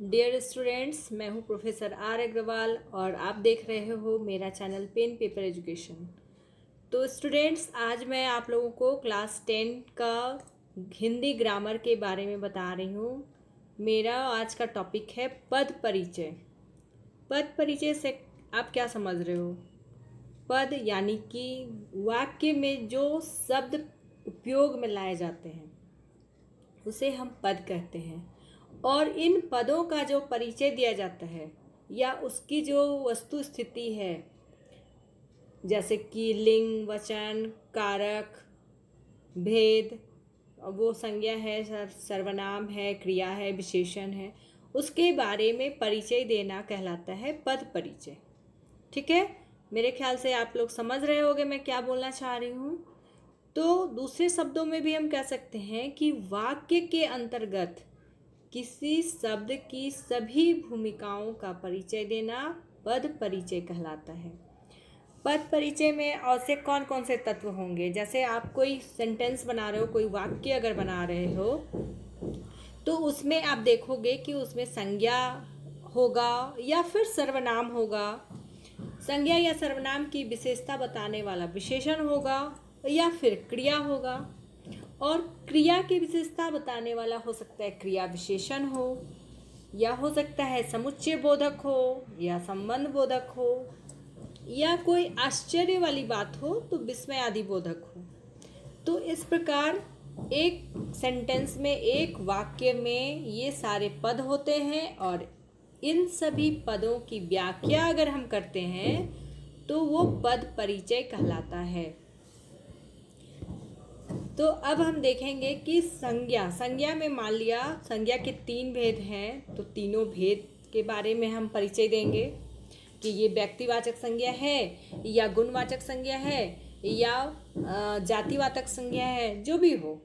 Dear students, मैं हूं professor are Agarwal और आप देख रहे हो मेरा चैनल पेन पेपर एजुकेशन। तो स्टूडेंट्स, आज मैं आप लोगों को क्लास 10 का हिंदी ग्रामर के बारे में बता रही हूँ। मेरा आज का टॉपिक है पद परिचय। पद परिचय से आप क्या समझ रहे हो? पद यानी कि वाक्य में जो शब्द उपयोग में लाए जाते हैं उसे हम पद कहते हैं। और इन पदों का जो परिचय दिया जाता है या उसकी जो वस्तु स्थिति है, जैसे कि लिंग, वचन, कारक, भेद, वो संज्ञा है, सर्वनाम है, क्रिया है, विशेषण है, उसके बारे में परिचय देना कहलाता है पद परिचय। ठीक है, मेरे ख्याल से आप लोग समझ रहे होंगे मैं क्या बोलना चाह रही हूँ। तो दूसरे शब्दों में भी हम कह सकते हैं कि वाक्य के अंतर्गत किसी शब्द की सभी भूमिकाओं का परिचय देना पद परिचय कहलाता है। पद परिचय में और से कौन कौन से तत्व होंगे? जैसे आप कोई सेंटेंस बना रहे हो, कोई वाक्य अगर बना रहे हो तो उसमें आप देखोगे कि उसमें संज्ञा होगा या फिर सर्वनाम होगा। संज्ञा या सर्वनाम की विशेषता बताने वाला विशेषण होगा या फिर क्रिया होगा। और क्रिया की विशेषता बताने वाला हो सकता है क्रिया विशेषण हो, या हो सकता है समुच्चय बोधक हो, या संबंध बोधक हो, या कोई आश्चर्य वाली बात हो तो विस्मय आदि बोधक हो। तो इस प्रकार एक सेंटेंस में, एक वाक्य में ये सारे पद होते हैं और इन सभी पदों की व्याख्या अगर हम करते हैं तो वो पद परिचय कहलाता है। तो अब हम देखेंगे कि संज्ञा में मान लिया संज्ञा के 3 भेद हैं, तो तीनों भेद के बारे में हम परिचय देंगे कि ये व्यक्तिवाचक संज्ञा है या गुणवाचक संज्ञा है या जातिवाचक संज्ञा है, जो भी हो।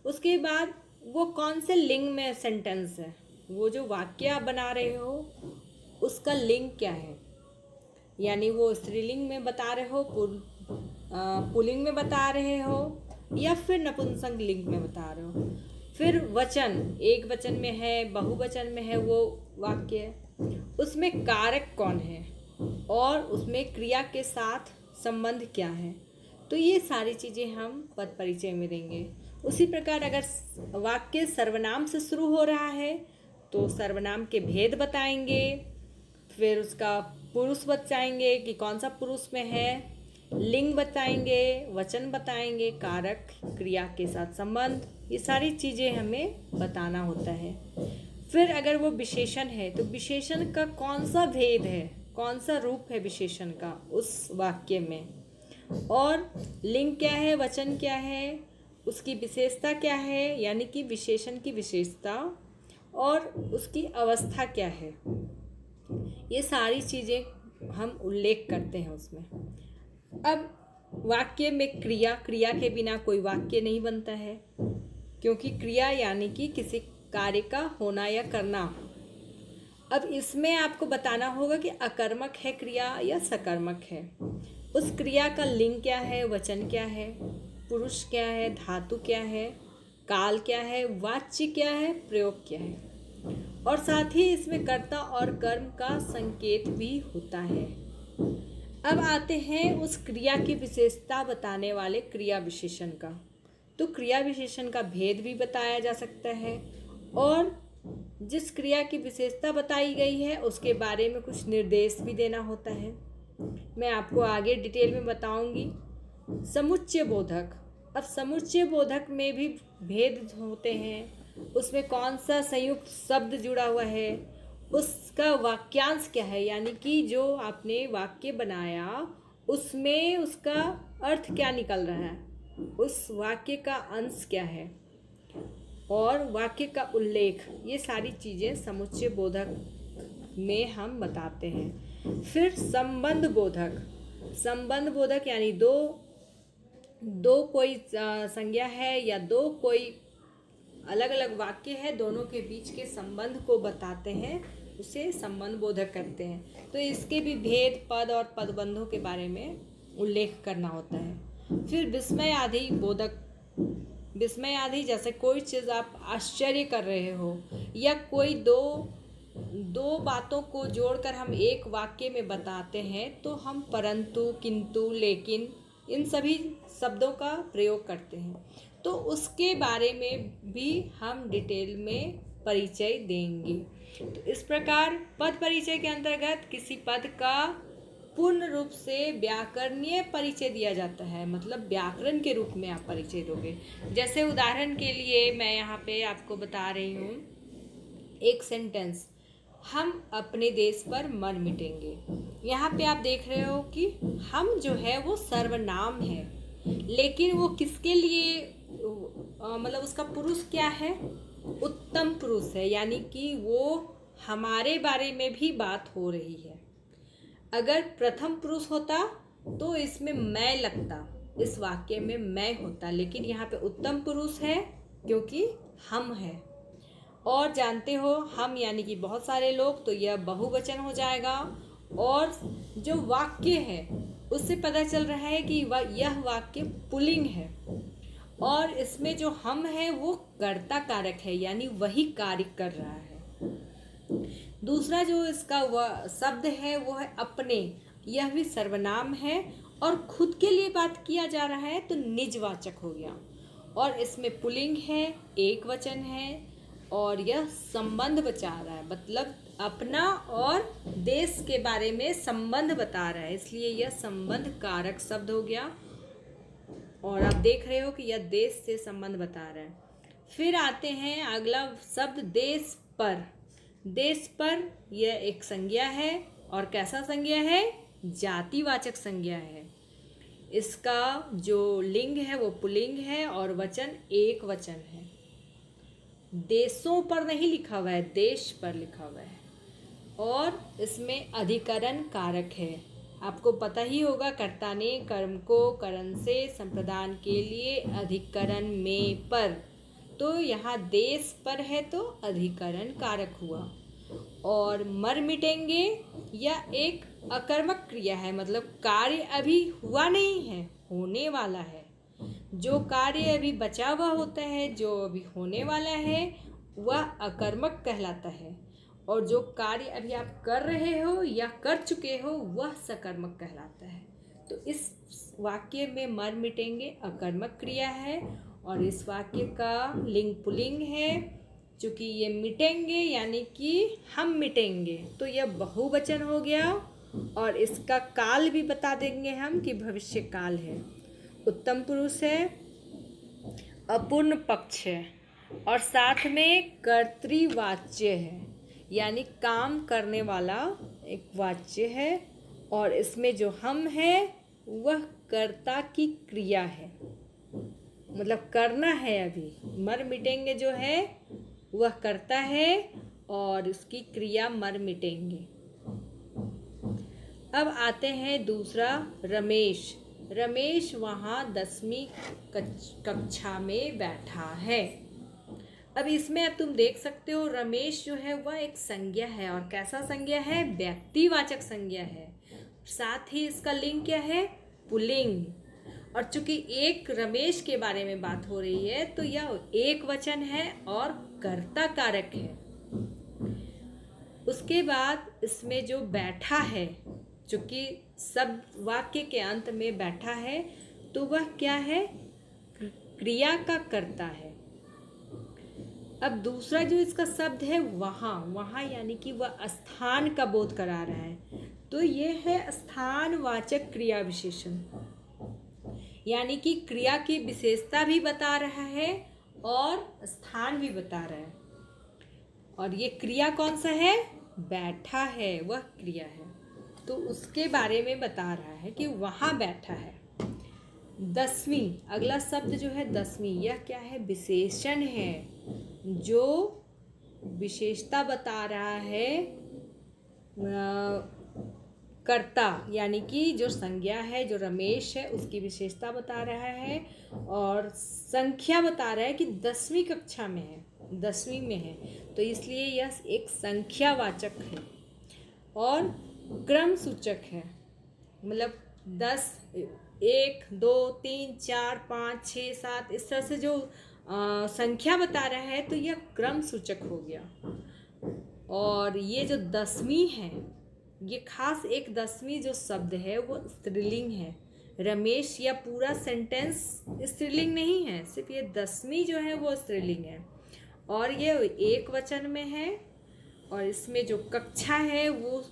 उसके बाद वो कौन से लिंग में सेंटेंस है, वो जो वाक्य आप बना रहे हो उसका लिंग क्या है, यानी वो स्त्रीलिंग में बता रहे हो, पुल्लिंग में बता रहे हो या फिर नपुंसक लिंग में बता रहे हो। फिर वचन, एक वचन में है, बहुवचन में है वो वाक्य, उसमें कारक कौन है और उसमें क्रिया के साथ संबंध क्या है। तो ये सारी चीज़ें हम पद परिचय में देंगे। उसी प्रकार अगर वाक्य सर्वनाम से शुरू हो रहा है तो सर्वनाम के भेद बताएंगे, फिर उसका पुरुष बताएंगे कि कौन सा पुरुष में है, लिंग बताएंगे, वचन बताएंगे, कारक, क्रिया के साथ संबंध, ये सारी चीज़ें हमें बताना होता है। फिर अगर वो विशेषण है तो विशेषण का कौन सा भेद है, कौन सा रूप है विशेषण का उस वाक्य में, और लिंग क्या है, वचन क्या है, उसकी विशेषता क्या है, यानी कि विशेषण की विशेषता, और उसकी अवस्था क्या है। ये सारी चीज़ें हम उल्लेख करते हैं उसमें। अब वाक्य में क्रिया के बिना कोई वाक्य नहीं बनता है, क्योंकि क्रिया यानी कि किसी कार्य का होना या करना। अब इसमें आपको बताना होगा कि अकर्मक है क्रिया या सकर्मक है, उस क्रिया का लिंग क्या है, वचन क्या है, पुरुष क्या है, धातु क्या है, काल क्या है, वाच्य क्या है, प्रयोग क्या है, और साथ ही इसमें कर्ता और कर्म का संकेत भी होता है। अब आते हैं उस क्रिया की विशेषता बताने वाले क्रिया विशेषण का। तो क्रिया विशेषण का भेद भी बताया जा सकता है और जिस क्रिया की विशेषता बताई गई है उसके बारे में कुछ निर्देश भी देना होता है। मैं आपको आगे डिटेल में बताऊंगी। समुच्चय बोधक, अब समुच्चय बोधक में भी भेद होते हैं, उसमें कौन सा संयुक्त शब्द जुड़ा हुआ है, उसका वाक्यांश क्या है, यानी कि जो आपने वाक्य बनाया उसमें उसका अर्थ क्या निकल रहा है, उस वाक्य का अंश क्या है, और वाक्य का उल्लेख, ये सारी चीज़ें समुच्चय बोधक में हम बताते हैं। फिर संबंध बोधक यानी दो कोई संज्ञा है या दो कोई अलग अलग वाक्य है, दोनों के बीच के संबंध को बताते हैं, उसे संबंध बोधक कहते हैं। तो इसके भी भेद, पद और पदबंधों के बारे में उल्लेख करना होता है। फिर विस्मय आदि बोधक, विस्मय आदि जैसे कोई चीज़ आप आश्चर्य कर रहे हो या कोई दो दो बातों को जोड़कर हम एक वाक्य में बताते हैं तो हम परंतु, किंतु, लेकिन इन सभी शब्दों का प्रयोग करते हैं। तो उसके बारे में भी हम डिटेल में परिचय देंगे। तो इस प्रकार पद परिचय के अंतर्गत किसी पद का पूर्ण रूप से व्याकरणीय परिचय दिया जाता है, मतलब व्याकरण के रूप में आप परिचय दोगे। जैसे उदाहरण के लिए मैं यहाँ पे आपको बता रही हूँ एक सेंटेंस, हम अपने देश पर मर मिटेंगे। यहाँ पे आप देख रहे हो कि हम जो है वो सर्वनाम है, लेकिन वो किसके लिए मतलब उसका पुरुष क्या है, उत्तम पुरुष है, यानी कि वो हमारे बारे में भी बात हो रही है। अगर प्रथम पुरुष होता तो इसमें मैं लगता, इस वाक्य में मैं होता, लेकिन यहाँ पे उत्तम पुरुष है क्योंकि हम है। और जानते हो हम यानी कि बहुत सारे लोग, तो यह बहुवचन हो जाएगा। और जो वाक्य है उससे पता चल रहा है कि यह वाक्य पुल्लिंग है, और इसमें जो हम है वो कर्ता कारक है, यानी वही कार्य कर रहा है। दूसरा जो इसका शब्द है वो है अपने, यह भी सर्वनाम है और खुद के लिए बात किया जा रहा है तो निजवाचक हो गया। और इसमें पुल्लिंग है, एक वचन है, और यह संबंध बचा रहा है, मतलब अपना और देश के बारे में संबंध बता रहा है, इसलिए यह संबंध कारक शब्द हो गया। और आप देख रहे हो कि यह देश से संबंध बता रहा है। फिर आते हैं अगला शब्द देश पर। देश पर यह एक संज्ञा है, और कैसा संज्ञा है, जातिवाचक संज्ञा है। इसका जो लिंग है वो पुल्लिंग है और वचन एक वचन है। देशों पर नहीं लिखा हुआ है, देश पर लिखा हुआ है। और इसमें अधिकरण कारक है। आपको पता ही होगा, कर्ता ने कर्म को करण से संप्रदान के लिए अधिकरण में पर, तो यहाँ देश पर है तो अधिकरण कारक हुआ। और मर मिटेंगे यह एक अकर्मक क्रिया है, मतलब कार्य अभी हुआ नहीं है, होने वाला है। जो कार्य अभी बचा हुआ होता है, जो अभी होने वाला है, वह अकर्मक कहलाता है। और जो कार्य अभी आप कर रहे हो या कर चुके हो वह सकर्मक कहलाता है। तो इस वाक्य में मर मिटेंगे अकर्मक क्रिया है, और इस वाक्य का लिंग पुल्लिंग है। चूँकि ये मिटेंगे यानी कि हम मिटेंगे, तो यह बहुवचन हो गया। और इसका काल भी बता देंगे हम कि भविष्य काल है, उत्तम पुरुष है, अपूर्ण पक्ष है, और साथ में कर्तृवाच्य है, यानी काम करने वाला एक वाच्य है। और इसमें जो हम है वह कर्ता की क्रिया है, मतलब करना है। अभी मर मिटेंगे जो है वह करता है और उसकी क्रिया मर मिटेंगे। अब आते हैं दूसरा, रमेश। रमेश वहाँ 10वीं कक्षा में बैठा है। अब इसमें अब तुम देख सकते हो रमेश जो है वह एक संज्ञा है, और कैसा संज्ञा है, व्यक्तिवाचक संज्ञा है। साथ ही इसका लिंग क्या है, पुल्लिंग। और चूंकि एक रमेश के बारे में बात हो रही है तो यह एक वचन है और कर्ता कारक है। उसके बाद इसमें जो बैठा है, चूंकि सब वाक्य के अंत में बैठा है तो वह क्या है, क्रिया का कर्ता है। अब दूसरा जो इसका शब्द है वहाँ, वहाँ यानी कि वह स्थान का बोध करा रहा है, तो ये है स्थानवाचक क्रिया विशेषण, यानी कि क्रिया की विशेषता भी बता रहा है और स्थान भी बता रहा है। और ये क्रिया कौन सा है, बैठा है, वह क्रिया है, तो उसके बारे में बता रहा है कि वहाँ बैठा है। 10वीं, अगला शब्द जो है 10वीं, यह क्या है, विशेषण है, जो विशेषता बता रहा है कर्ता, यानी कि जो संज्ञा है, जो रमेश है, उसकी विशेषता बता रहा है। और संख्या बता रहा है कि 10वीं कक्षा में है, 10वीं में है, तो इसलिए यह एक संख्यावाचक है। और क्रम सूचक है, मतलब 10, 1, 2, 3, 4, 5, 6, 7 इस तरह से जो संख्या बता रहा है तो यह क्रम सूचक हो गया। और ये जो दसवीं है, ये खास एक दसवीं जो शब्द है वो स्त्रीलिंग है। रमेश या पूरा सेंटेंस स्त्रीलिंग नहीं है, सिर्फ ये दसवीं जो है वो स्त्रीलिंग है और ये एक वचन में है। और इसमें जो कक्षा है वो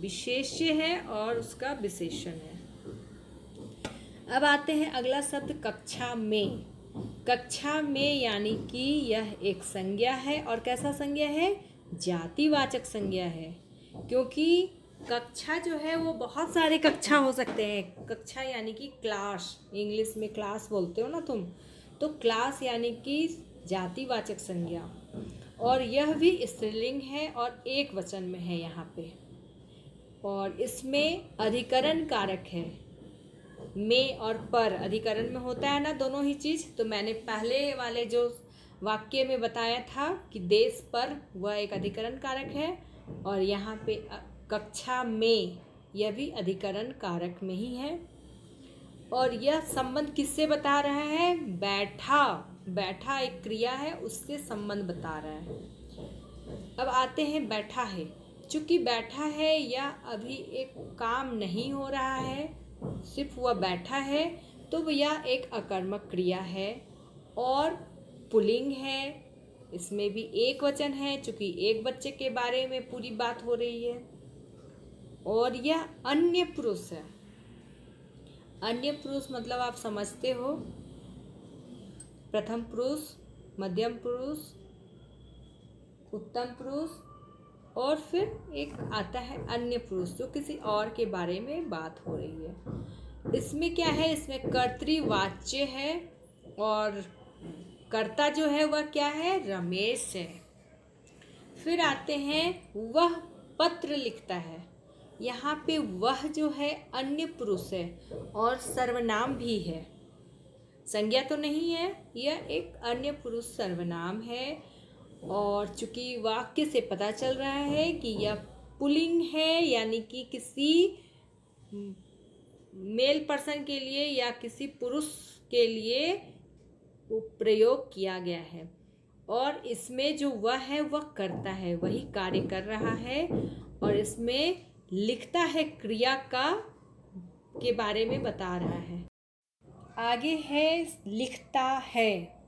विशेष्य है और उसका विशेषण है। अब आते हैं अगला शब्द कक्षा में। कक्षा में यानी कि यह एक संज्ञा है और कैसा संज्ञा है? जातिवाचक संज्ञा है, क्योंकि कक्षा जो है वो बहुत सारे कक्षा हो सकते हैं। कक्षा यानी कि क्लास, इंग्लिश में क्लास बोलते हो ना तुम, तो क्लास यानी कि जातिवाचक संज्ञा, और यह भी स्त्रीलिंग है और एक वचन में है यहाँ पे। और इसमें अधिकरण कारक है, में और पर अधिकरण में होता है ना दोनों ही चीज़। तो मैंने पहले वाले जो वाक्य में बताया था कि देश पर, वह एक अधिकरण कारक है, और यहाँ पे कक्षा में यह भी अधिकरण कारक में ही है। और यह संबंध किससे बता रहा है? बैठा, बैठा एक क्रिया है, उससे संबंध बता रहा है। अब आते हैं बैठा है। चूंकि बैठा है या अभी एक काम नहीं हो रहा है, सिर्फ वह बैठा है, तो यह एक अकर्मक क्रिया है और पुल्लिंग है। इसमें भी एक वचन है, चूंकि एक बच्चे के बारे में पूरी बात हो रही है। और यह अन्य पुरुष है। अन्य पुरुष मतलब आप समझते हो, प्रथम पुरुष, मध्यम पुरुष, उत्तम पुरुष, और फिर एक आता है अन्य पुरुष, जो किसी और के बारे में बात हो रही है। इसमें क्या है? इसमें कर्तृवाच्य है और कर्ता जो है वह क्या है? रमेश है। फिर आते हैं वह पत्र लिखता है। यहाँ पे वह जो है अन्य पुरुष है और सर्वनाम भी है, संज्ञा तो नहीं है, यह एक अन्य पुरुष सर्वनाम है। और चूंकि वाक्य से पता चल रहा है कि यह पुल्लिंग है, यानी कि किसी मेल पर्सन के लिए या किसी पुरुष के लिए प्रयोग किया गया है। और इसमें जो वह है वह करता है, वही कार्य कर रहा है, और इसमें लिखता है क्रिया का के बारे में बता रहा है। आगे है लिखता है।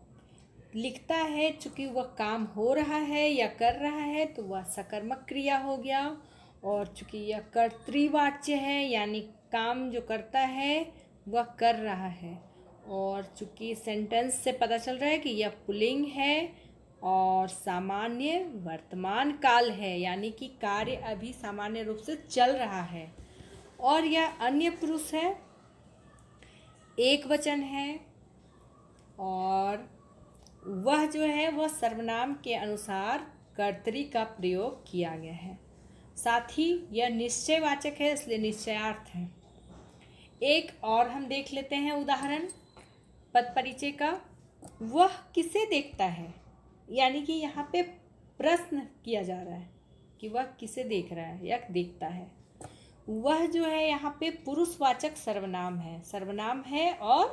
लिखता है, चूंकि वह काम हो रहा है या कर रहा है तो वह सकर्मक क्रिया हो गया। और चूंकि यह कर्तृवाच्य है, यानी काम जो करता है वह कर रहा है, और चूंकि सेंटेंस से पता चल रहा है कि यह पुल्लिंग है और सामान्य वर्तमान काल है, यानी कि कार्य अभी सामान्य रूप से चल रहा है। और यह अन्य पुरुष है, एक वचन है, और वह जो है वह सर्वनाम के अनुसार कर्तरी का प्रयोग किया गया है। साथ ही यह निश्चयवाचक है, इसलिए निश्चयार्थ है। एक और हम देख लेते हैं उदाहरण पद परिचय का। वह किसे देखता है, यानी कि यहाँ पे प्रश्न किया जा रहा है कि वह किसे देख रहा है या देखता है। वह जो है यहाँ पे पुरुषवाचक सर्वनाम है, सर्वनाम है और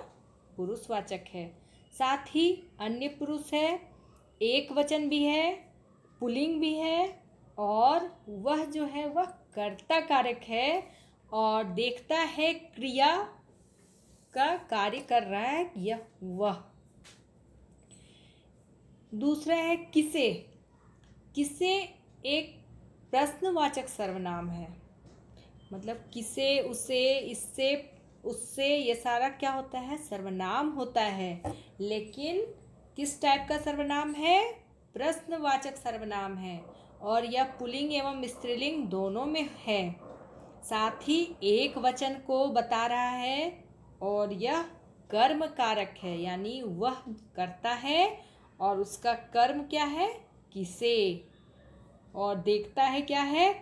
पुरुषवाचक है। साथ ही अन्य पुरुष है, एक वचन भी है, पुल्लिंग भी है, और वह जो है वह कर्ता कारक है और देखता है क्रिया का कार्य कर रहा है यह वह। दूसरा है किसे। किसे एक प्रश्नवाचक सर्वनाम है, मतलब किसे, उसे, इससे, उससे, ये सारा क्या होता है? सर्वनाम होता है। लेकिन किस टाइप का सर्वनाम है? प्रश्नवाचक सर्वनाम है, और यह पुल्लिंग एवं स्त्रीलिंग दोनों में है। साथ ही एक वचन को बता रहा है, और यह कर्म कारक है, यानी वह करता है और उसका कर्म क्या है? किसे। और देखता है क्या है?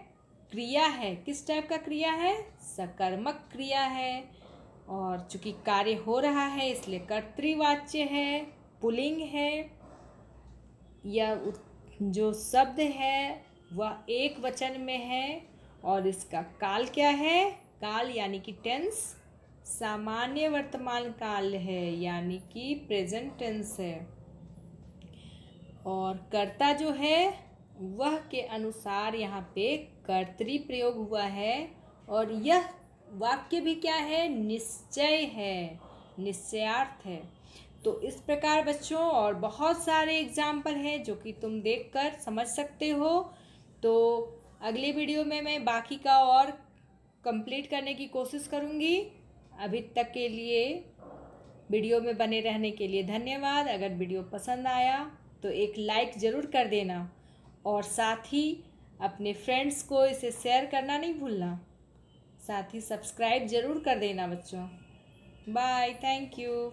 क्रिया है। किस टाइप का क्रिया है? सकर्मक क्रिया है। और चूंकि कार्य हो रहा है इसलिए कर्तृवाच्य है, पुल्लिंग है। यह जो शब्द है वह एक वचन में है, और इसका काल क्या है? काल यानी कि टेंस सामान्य वर्तमान काल है, यानी कि प्रेजेंट टेंस है। और कर्ता जो है वह के अनुसार यहाँ पे कर्तरी प्रयोग हुआ है और यह वाक्य भी क्या है, निश्चय है, निश्चयार्थ है। तो इस प्रकार बच्चों और बहुत सारे एग्जाम्पल हैं जो कि तुम देखकर समझ सकते हो। तो अगली वीडियो में मैं बाकी का और कंप्लीट करने की कोशिश करूँगी। अभी तक के लिए वीडियो में बने रहने के लिए धन्यवाद। अगर वीडियो पसंद आया तो एक लाइक ज़रूर कर देना और साथ ही अपने फ्रेंड्स को इसे शेयर करना नहीं भूलना। साथ ही सब्सक्राइब ज़रूर कर देना बच्चों। Bye, thank you.